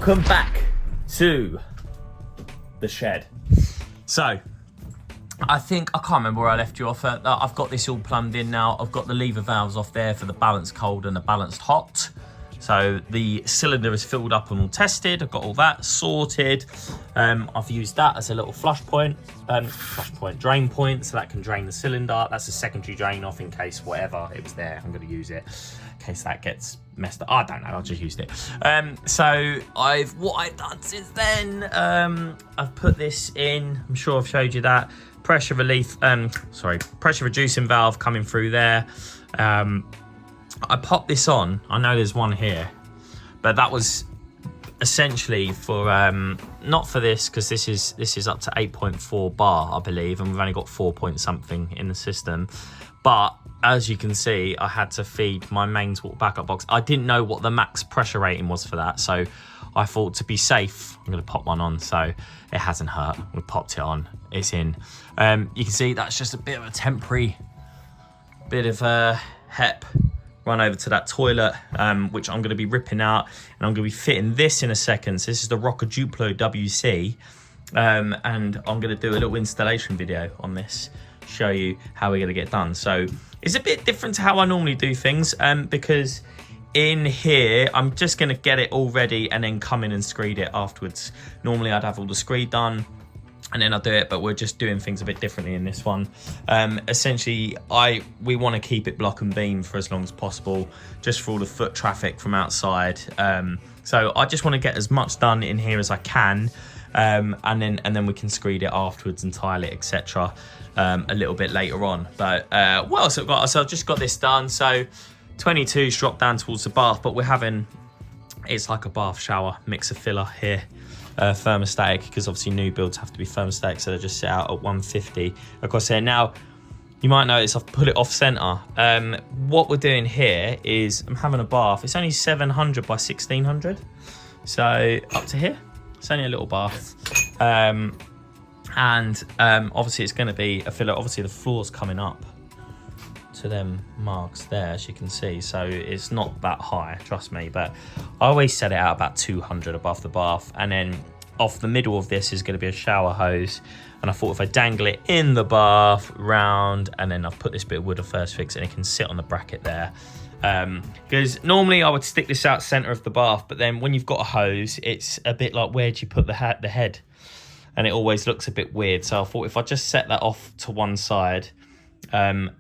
Welcome back to the shed. So, I can't remember where I left you off at. I've got this all plumbed in now. I've got the lever valves off there for the balanced cold and the balanced hot. So the cylinder is filled up and all tested. I've got all that sorted. I've used that as a little drain point, so that can drain the cylinder. That's a secondary drain off in case whatever it was there. I'm going to use it in case that gets messed up. I don't know. I just used it. So what I've done since then, I've put this in. I'm sure I've showed you that pressure reducing valve coming through there. I popped this on. I know there's one here, but that was essentially for not for this, because this is up to 8.4 bar, I believe, and we've only got 4 point something in the system. But as you can see, I had to feed my mains water backup box. I didn't know what the max pressure rating was for that, so I thought, to be safe, I'm going to pop one on. So it hasn't hurt. We popped it on. It's in. You can see that's just a bit of a temporary bit of HEP run over to that toilet, which I'm going to be ripping out, and I'm going to be fitting this in a second. So this is the ROCA Duplo WC, and I'm going to do a little installation video on this, show you how we're going to get done. So it's a bit different to how I normally do things, because in here I'm just going to get it all ready and then come in and screed it afterwards. Normally I'd have all the screed done and then I'll do it, but we're just doing things a bit differently in this one. Essentially, we want to keep it block and beam for as long as possible, just for all the foot traffic from outside. So I just want to get as much done in here as I can, and then we can screed it afterwards and tile it, etc. A little bit later on. But what else I've got? So I've just got this done. So 22's dropped down towards the bath, but it's like a bath shower mixer filler here. Thermostatic, because obviously new builds have to be thermostatic, so they just sit out at 150 across here. Now you might notice I've put it off center. What we're doing here is I'm having a bath. It's only 700 by 1600, so up to here. It's only a little bath, and obviously it's going to be a filler. Obviously the floor's coming up to them marks there, as you can see, so it's not that high, trust me, but I always set it out about 200 above the bath, and then off the middle of this is going to be a shower hose, and I thought if I dangle it in the bath round, and then I've put this bit of wood of first fix and it can sit on the bracket there, because normally I would stick this out center of the bath, but then when you've got a hose, it's a bit like, where do you put the head, and it always looks a bit weird. So I thought if I just set that off to one side,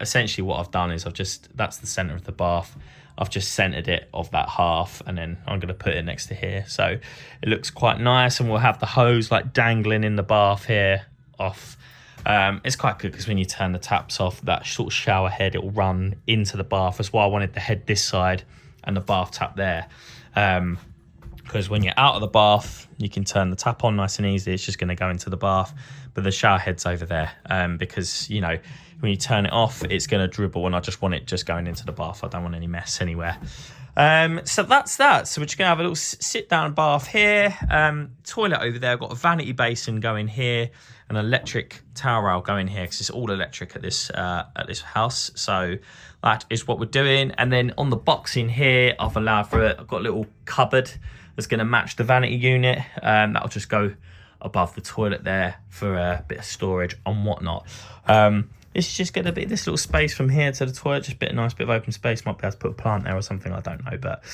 essentially what I've done is that's the center of the bath, I've just centered it of that half, and then I'm going to put it next to here, so it looks quite nice, and we'll have the hose like dangling in the bath here off. It's quite good because when you turn the taps off, that sort of shower head, it will run into the bath. That's why I wanted the head this side and the bath tap there, because when you're out of the bath you can turn the tap on nice and easy. It's just going to go into the bath, but the shower head's over there, because you know, when you turn it off, it's going to dribble, and I just want it just going into the bath. I don't want any mess anywhere. So that's that. So we're just going to have a little sit down bath here, toilet over there. I've got a vanity basin going here, an electric towel rail going here, because it's all electric at this house. So that is what we're doing. And then on the box in here, I've allowed for it. I've got a little cupboard that's going to match the vanity unit. That'll just go above the toilet there for a bit of storage and whatnot. It's just going to be this little space from here to the toilet, just a nice bit of open space. Might be able to put a plant there or something, I don't know, but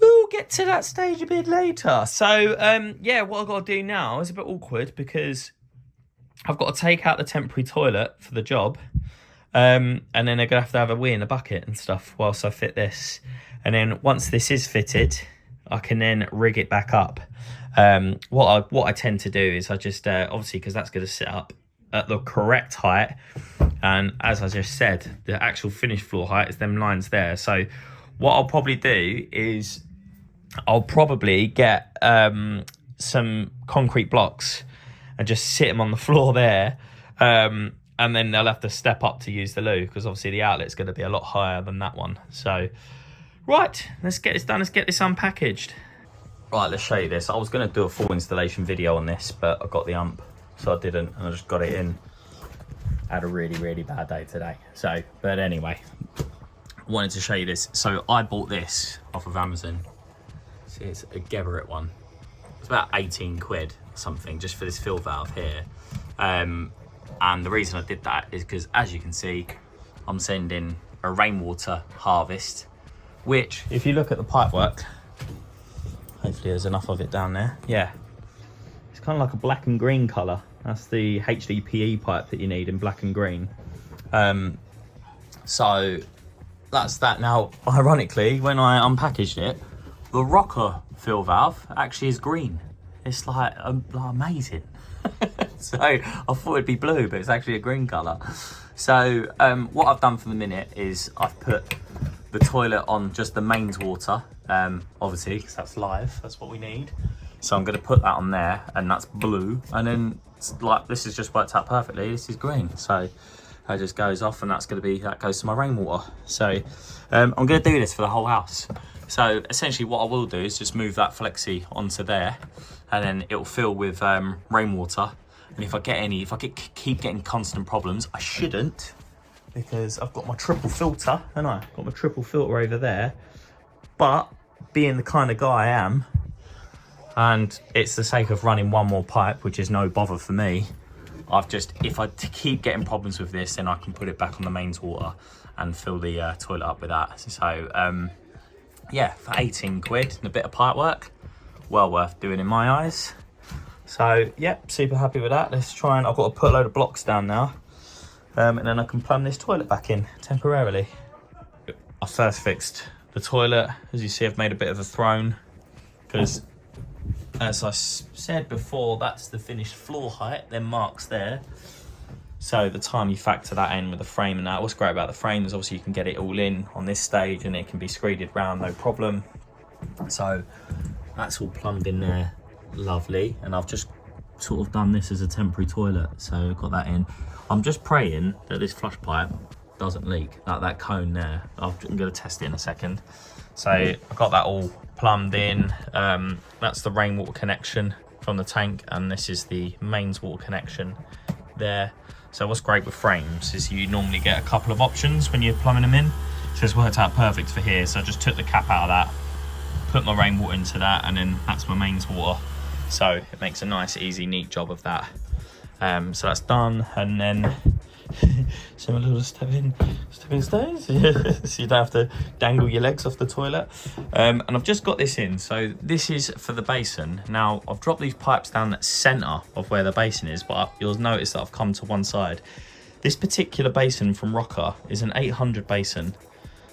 we'll get to that stage a bit later. So yeah, what I've got to do now is a bit awkward, because I've got to take out the temporary toilet for the job, and then they're going to have a wee in a bucket and stuff whilst I fit this. And then once this is fitted, I can then rig it back up. What I tend to do is I just obviously, because that's going to sit up at the correct height, and as I just said, the actual finished floor height is them lines there. So what I'll probably do is I'll probably get some concrete blocks and just sit them on the floor there, and then they'll have to step up to use the loo, because obviously the outlet's going to be a lot higher than that one. So right, let's get this done, let's get this unpackaged. Right, let's show you this. I was going to do a full installation video on this, but I got the ump, so I didn't, and I just got it in. I had a really, really bad day today. So, but anyway, I wanted to show you this. So I bought this off of Amazon. See It's a Geberit one. It's about 18 quid or something just for this fill valve here. And the reason I did that is because, as you can see, I'm sending a rainwater harvest, which, if you look at the pipework, hopefully there's enough of it down there. Yeah, it's kind of like a black and green colour. That's the HDPE pipe that you need in black and green. So that's that. Now, ironically, when I unpackaged it, the ROCA fill valve actually is green. It's like amazing. So I thought it'd be blue, but it's actually a green colour. So what I've done for the minute is I've put the toilet on just the mains water, obviously, because that's live, that's what we need. So I'm going to put that on there, and that's blue. And then, like, this has just worked out perfectly. This is green. So that just goes off, and that goes to my rainwater. So I'm going to do this for the whole house. So essentially what I will do is just move that flexi onto there, and then it will fill with rainwater. And if I keep getting constant problems, I shouldn't, because I've got my triple filter, and I've got my triple filter over there. But being the kind of guy I am, and it's the sake of running one more pipe, which is no bother for me, if I keep getting problems with this, then I can put it back on the mains water and fill the toilet up with that. So yeah, for 18 quid and a bit of pipe work, well worth doing in my eyes. So yeah, super happy with that. Let's try, and I've got to put a load of blocks down now, and then I can plumb this toilet back in temporarily. I first fixed the toilet. As you see, I've made a bit of a throne, because as I said before, that's the finished floor height, then marks there. So the time you factor that in with the frame and that, what's great about the frame is obviously you can get it all in on this stage, and it can be screeded round, no problem. So that's all plumbed in there, lovely. And I've just sort of done this as a temporary toilet, so I've got that in. I'm just praying that this flush pipe doesn't leak, like that cone there. I'm going to test it in a second. So I've got that all plumbed in. That's the rainwater connection from the tank, and this is the mains water connection there. So what's great with frames is you normally get a couple of options when you're plumbing them in. So it's worked out perfect for here. So I just took the cap out of that, put my rainwater into that, and then that's my mains water. So it makes a nice, easy, neat job of that. So that's done, and then some little stepping stones, so you don't have to dangle your legs off the toilet. And I've just got this in. So this is for the basin. Now I've dropped these pipes down the centre of where the basin is, but you'll notice that I've come to one side. This particular basin from ROCA is an 800 basin,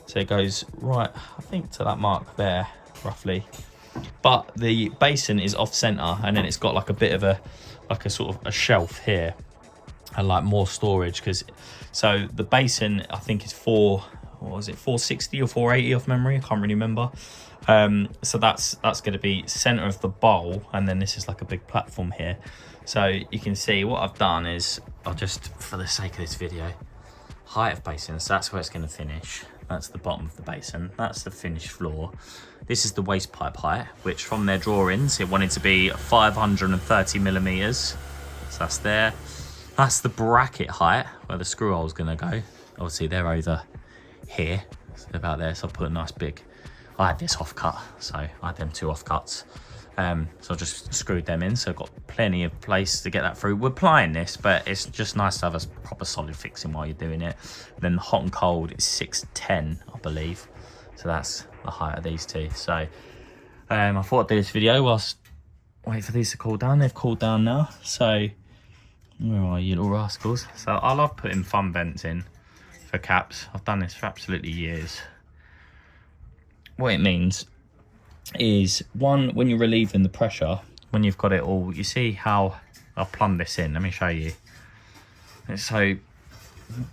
so it goes right, I think, to that mark there roughly. But the basin is off centre, and then it's got like a bit of a sort of a shelf here, and like more storage, because so the basin I think is 460 or 480 off memory, I can't really remember. So that's going to be center of the bowl, and then this is like a big platform here. So you can see what I've done is I'll just, for the sake of this video, height of basin, so that's where it's going to finish. That's the bottom of the basin, that's the finished floor. This is the waste pipe height, which from their drawings it wanted to be 530 millimeters, so that's there. That's the bracket height where the screw hole is going to go. Obviously they're over here, so about there. So I put a nice big, I had this off cut, so I had them two off cuts. So I just screwed them in, so I've got plenty of place to get that through. We're applying this, but it's just nice to have a proper solid fixing while you're doing it. Then the hot and cold is 610, I believe. So that's the height of these two. So I thought I'd do this video whilst wait for these to cool down. They've cooled down now, so where are you little rascals? So I love putting thumb vents in for caps. I've done this for absolutely years. What it means is, one, when you're relieving the pressure, when you've got it all, you see how I've plumbed this in. Let me show you. So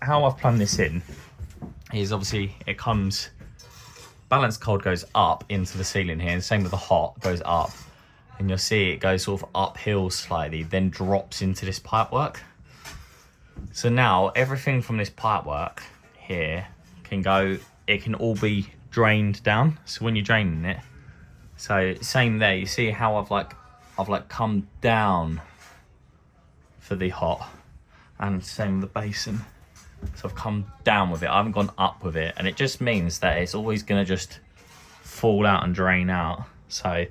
how I've plumbed this in is obviously it comes, balanced cold goes up into the ceiling here, and same with the hot goes up. And you'll see it goes sort of uphill slightly, then drops into this pipework. So now everything from this pipework here can go, it can all be drained down. So when you're draining it, so same there, you see how I've like come down for the hot, and same with the basin. So I've come down with it, I haven't gone up with it, and it just means that it's always gonna just fall out and drain out So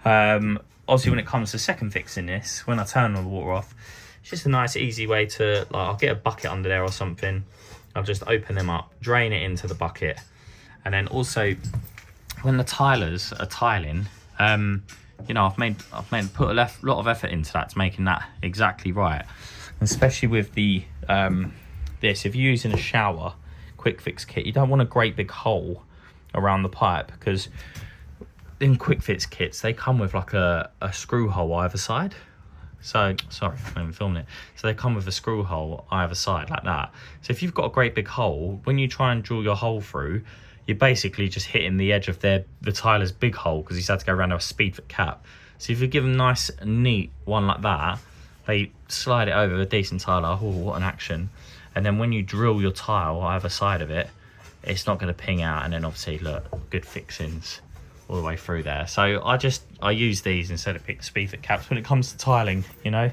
obviously when it comes to second fixing this, when I turn the water off, it's just a nice easy way to, like, I'll get a bucket under there or something, I'll just open them up, drain it into the bucket. And then also when the tilers are tiling, you know, I've put a lot of effort into that, to making that exactly right. Especially with the this, if you're using a shower quick fix kit, you don't want a great big hole around the pipe, because in quick fix kits they come with like a screw hole either side. So sorry, I'm even filming it. So they come with a screw hole either side like that. So if you've got a great big hole, when you try and drill your hole through, you're basically just hitting the edge of the tiler's big hole, because he's had to go around a speed fit cap. So if you give them nice and neat one like that, they slide it over a decent tiler. Oh, what an action. And then when you drill your tile either side of it, it's not going to ping out. And then obviously, look, good fixings all the way through there. So I use these instead of speed fit caps when it comes to tiling, you know,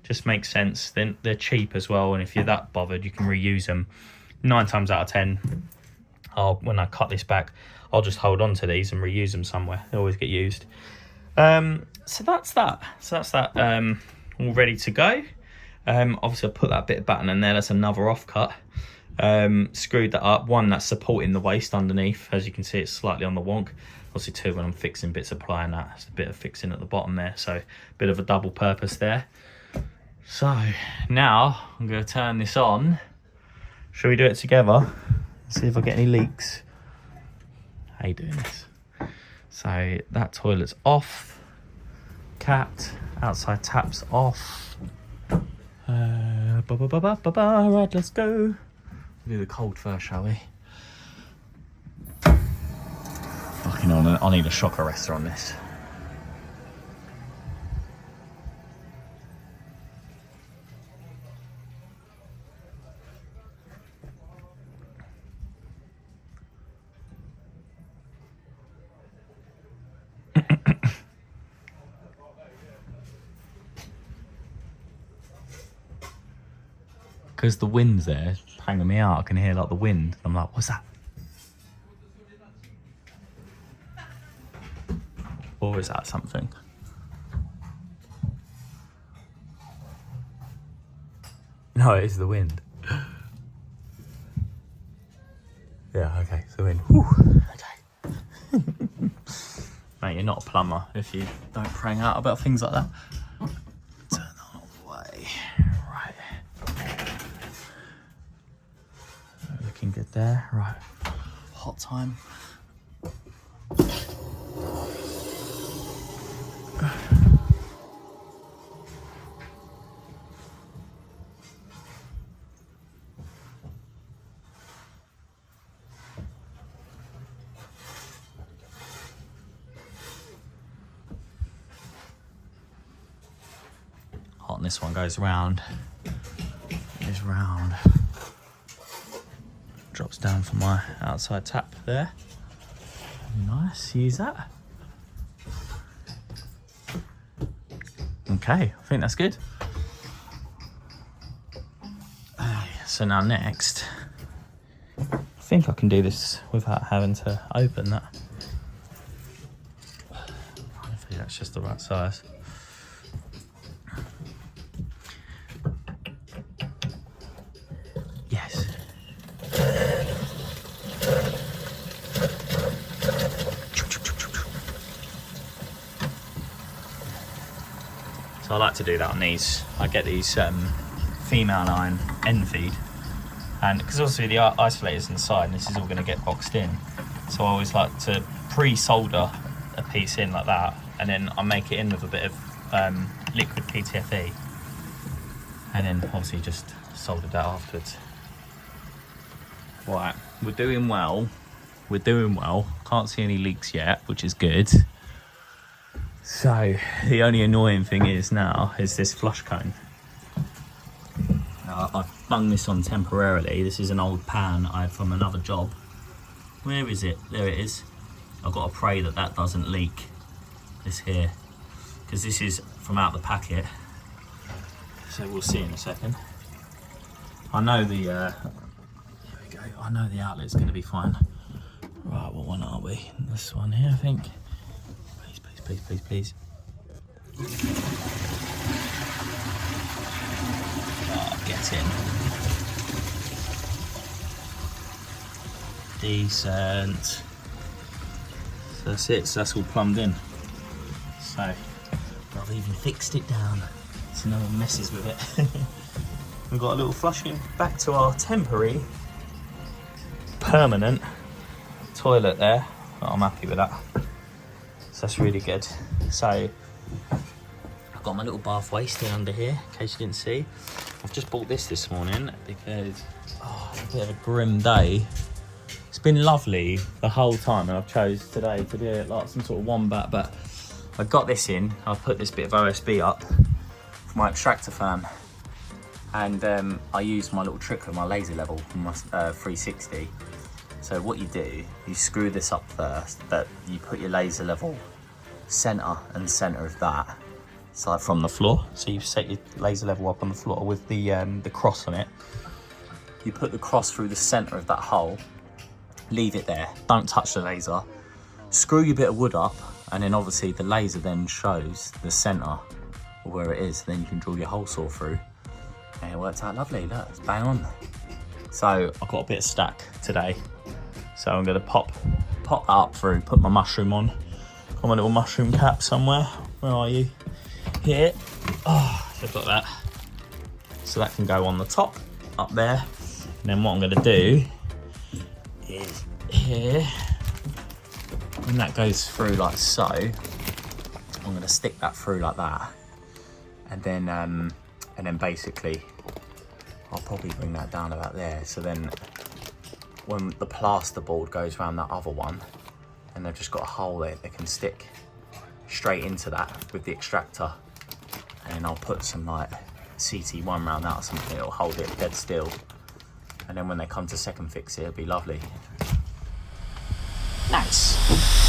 just makes sense. Then they're cheap as well, and if you're that bothered, you can reuse them. 9 times out of 10, when I cut this back, I'll just hold on to these and reuse them somewhere. They always get used. So that's that all ready to go. Obviously I put that bit of batten in there, that's another offcut. Screwed that up, one that's supporting the waist underneath, as you can see it's slightly on the wonk. Obviously two, when I'm fixing bits, applying that, it's a bit of fixing at the bottom there, so a bit of a double purpose there. So now I'm going to turn this on. Shall we do it together? See if I get any leaks. How you doing this? So that toilet's off, capped, outside tap's off. Right, let's go. We'll do the cold first, shall we? Fucking on, I need a shock arrestor on this. Because the wind's there, hanging me out, I can hear like the wind. I'm like, what's that? Or is that something? No, it is the wind. Yeah, okay, it's the wind. Whew. Okay. Mate, you're not a plumber if you don't prang out about things like that. Turn that away. Right. Looking good there. Right. Hot time. Hot, and this one goes round. Is round. Drops down for my outside tap there. Nice, use that. Okay, I think that's good. So now next, I think I can do this without having to open that. Hopefully that's just the right size. Yes. So I like to do that on these. I get these female line end feed, and because obviously the isolator's inside and this is all going to get boxed in, so I always like to pre-solder a piece in like that, and then I make it in with a bit of liquid PTFE, and then obviously just solder that afterwards. Right, we're doing well. Can't see any leaks yet, which is good. So the only annoying thing is now is this flush cone. Now, I've bung this on temporarily. This is an old pan I had from another job. Where is it? There it is. I've got to pray that that doesn't leak. This here, because this is from out the packet. So we'll see in a second. I know the here we go. I know the outlet's going to be fine. Right, what one are we? This one here, I think. These please, please, please. Oh, get in. Decent. So that's it, so that's all plumbed in. So I've even fixed it down so no one messes with it. We've got a little flushing back to our temporary, permanent toilet there. I'm happy with that. So that's really good. So I've got my little bath waste in under here, in case you didn't see. I've just bought this morning because it's a bit of a grim day. It's been lovely the whole time, and I've chose today to do it like some sort of wombat, but I got this in. I've put this bit of OSB up for my extractor fan, and I used my little trick with my laser level from my 360. So what you do, you screw this up first, but you put your laser level center and center of that, so like from the floor. So you set your laser level up on the floor with the cross on it. You put the cross through the center of that hole, leave it there, don't touch the laser, screw your bit of wood up, and then obviously the laser then shows the center of where it is. Then you can drill your hole saw through, and it worked out lovely. Look, it's bang on. So I've got a bit of stack today, so I'm going to pop that up through, put my mushroom on. Got my little mushroom cap somewhere. Where are you? Here. Oh, I've got that. So that can go on the top, up there. And then what I'm going to do is here, when that goes through like so, I'm going to stick that through like that, and then basically I'll probably bring that down about there. So then when the plasterboard goes around that other one, and they've just got a hole there, they can stick straight into that with the extractor, and I'll put some like CT1 around that or something. It'll hold it dead still, and then when they come to second fix it, it'll be lovely. Nice.